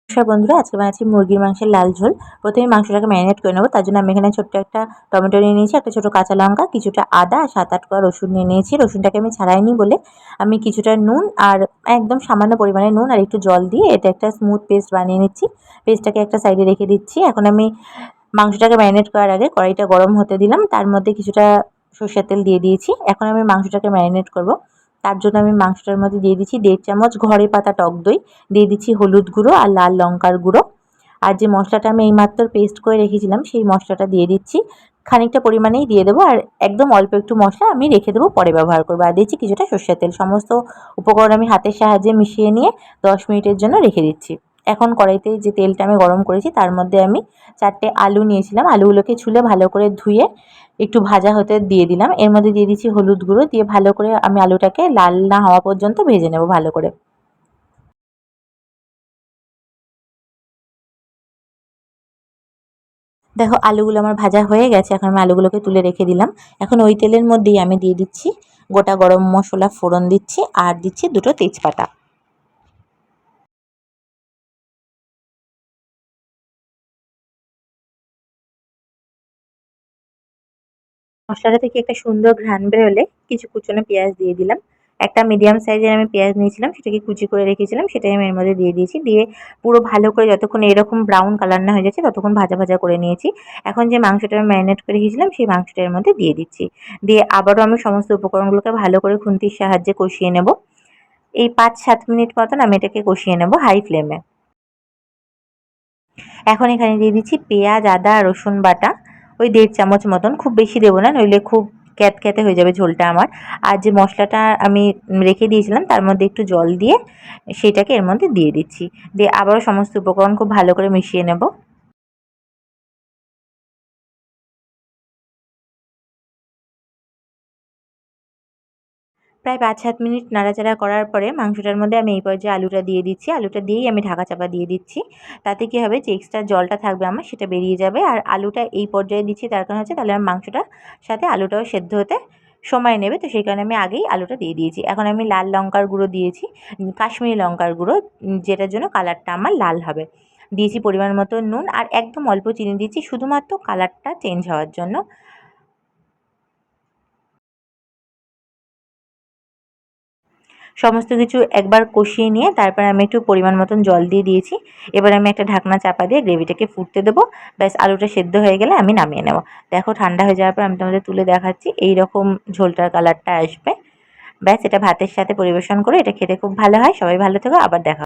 নমস্কার বন্ধুরা, আজকে বানাচ্ছি মুরগির মাংসের লাল ঝোল। প্রথমে মাংসটাকে ম্যারিনেট করে নেবো। তার জন্য আমি এখানে ছোট্ট একটা টমেটো নিয়ে নিয়েছি, একটা ছোটো কাঁচা লঙ্কা, কিছুটা আদা আর 7-8 কোয়া রসুন নিয়ে নিয়েছি। রসুনটাকে আমি ছাড়াইনি বলে আমি কিছুটা নুন আর একদম সামান্য পরিমাণে নুন আর একটু জল দিয়ে এটা একটা স্মুথ পেস্ট বানিয়ে নিচ্ছি। পেস্টটাকে একটা সাইডে রেখে দিচ্ছি। এখন আমি মাংসটাকে ম্যারিনেট করার আগে কড়াইটা গরম হতে দিলাম। তার মধ্যে কিছুটা সর্ষের তেল দিয়ে দিয়েছি। এখন আমি মাংসটাকে ম্যারিনেট করব। তার জন্য আমি মাংসটার মধ্যে দিয়ে দিচ্ছি 1.5 চামচ ঘরে পাতা টক দই, দিয়ে দিচ্ছি হলুদ গুঁড়ো আর লাল লঙ্কার গুঁড়ো। আর যে মশলাটা আমি এইমাত্র পেস্ট করে রেখেছিলাম সেই মশলাটা দিয়ে দিচ্ছি। খানিকটা পরিমাণেই দিয়ে দেবো আর একদম অল্প একটু মশলা আমি রেখে দেবো, পরে ব্যবহার করবো। আর দিচ্ছি কিছুটা সর্ষের তেল। সমস্ত উপকরণ আমি হাতের সাহায্যে মিশিয়ে নিয়ে 10 মিনিটের জন্য রেখে দিচ্ছি। এখন কড়াইতে যে তেলটা আমি গরম করেছি তার মধ্যে আমি 4টে আলু নিয়েছিলাম। আলুগুলোকে ছুলে ভালো করে ধুয়ে একটু ভাজা হতে দিয়ে দিলাম। এর মধ্যে দিয়ে দিচ্ছি হলুদ গুঁড়ো, দিয়ে ভালো করে আমি আলুটাকে লাল না হওয়া পর্যন্ত ভেজে নেব ভালো করে। দেখো আলুগুলো আমার ভাজা হয়ে গেছে। এখন আমি আলুগুলোকে তুলে রেখে দিলাম। এখন ওই তেলের মধ্যেই আমি দিয়ে দিচ্ছি গোটা গরম মশলা ফোড়ন দিচ্ছি আর দিচ্ছি 2টো তেজপাতা। মশলাটা থেকে একটা সুন্দর ঘ্রাণ বেরোলে কিছু কুচনো পেঁয়াজ দিয়ে দিলাম। একটা মিডিয়াম সাইজের আমি পেঁয়াজ নিয়েছিলাম, সেটাকে কুচি করে রেখেছিলাম, সেটাই আমি এর মধ্যে দিয়ে দিয়েছি। দিয়ে পুরো ভালো করে যতক্ষণ এরকম ব্রাউন কালার না হয়ে যাচ্ছে ততক্ষণ ভাজা ভাজা করে নিয়েছি। এখন যে মাংসটা আমি ম্যারিনেট করে রেখেছিলাম সেই মাংসটা এর মধ্যে দিয়ে দিচ্ছি। দিয়ে আবারও আমি সমস্ত উপকরণগুলোকে ভালো করে খুন্তির সাহায্যে কষিয়ে নেব। এই 5-7 মিনিট মতন আমি এটাকে কষিয়ে নেব হাই ফ্লেমে। এখন এখানে দিয়ে দিচ্ছি পেঁয়াজ, আদা, রসুন বাটা ওই 1.5 চামচ মতন। খুব বেশি দেবো না, নইলে খুব ক্যাতক্যাতে হয়ে যাবে ঝোলটা আমার। আর যে মশলাটা আমি রেখে দিয়েছিলাম তার মধ্যে একটু জল দিয়ে সেটাকে এর মধ্যে দিয়ে দিচ্ছি। দিয়ে আবারও সমস্ত উপকরণ খুব ভালো করে মিশিয়ে নেব। প্রায় 5-7 মিনিট নাড়াচাড়া করার পরে মাংসটার মধ্যে আমি এই পর্যায়ে আলুটা দিয়ে দিচ্ছি। আলুটা দিয়েই আমি ঢাকা চাপা দিয়ে দিচ্ছি। তাতে কী হবে, যে এক্সট্রা জলটা থাকবে আমার সেটা বেরিয়ে যাবে। আর আলুটা এই পর্যায়ে দিচ্ছি তার কারণ হচ্ছে তাহলে আমার মাংসটার সাথে আলুটাও সেদ্ধ হতে সময় নেবে। তো সেই কারণে আমি আগেই আলুটা দিয়ে দিয়েছি। এখন আমি লাল লঙ্কার গুঁড়ো দিয়েছি, কাশ্মীরি লঙ্কার গুঁড়ো, যেটার জন্য কালারটা আমার লাল হবে। দিয়েছি পরিমাণ মতো নুন আর একদম অল্প চিনি দিয়েছি শুধুমাত্র কালারটা চেঞ্জ হওয়ার জন্য। সমস্ত কিছু একবার কষিয়ে নিয়ে তারপর আমি একটু পরিমাণ মতন জল দিয়ে দিয়েছি। এবার আমি একটা ঢাকনা চাপা দিয়ে গ্রেভিটাকে ফুটতে দেবো। ব্যাস আলুটা সেদ্ধ হয়ে গেলে আমি নামিয়ে নেব। দেখো ঠান্ডা হয়ে যাওয়ার পর আমি তোমাদের তুলে দেখাচ্ছি এই রকম ঝোলটার কালারটা আসবে। ব্যাস এটা ভাতের সাথে পরিবেশন করে এটা খেতে খুব ভালো হয়। সবাই ভালো থেকো, আবার দেখা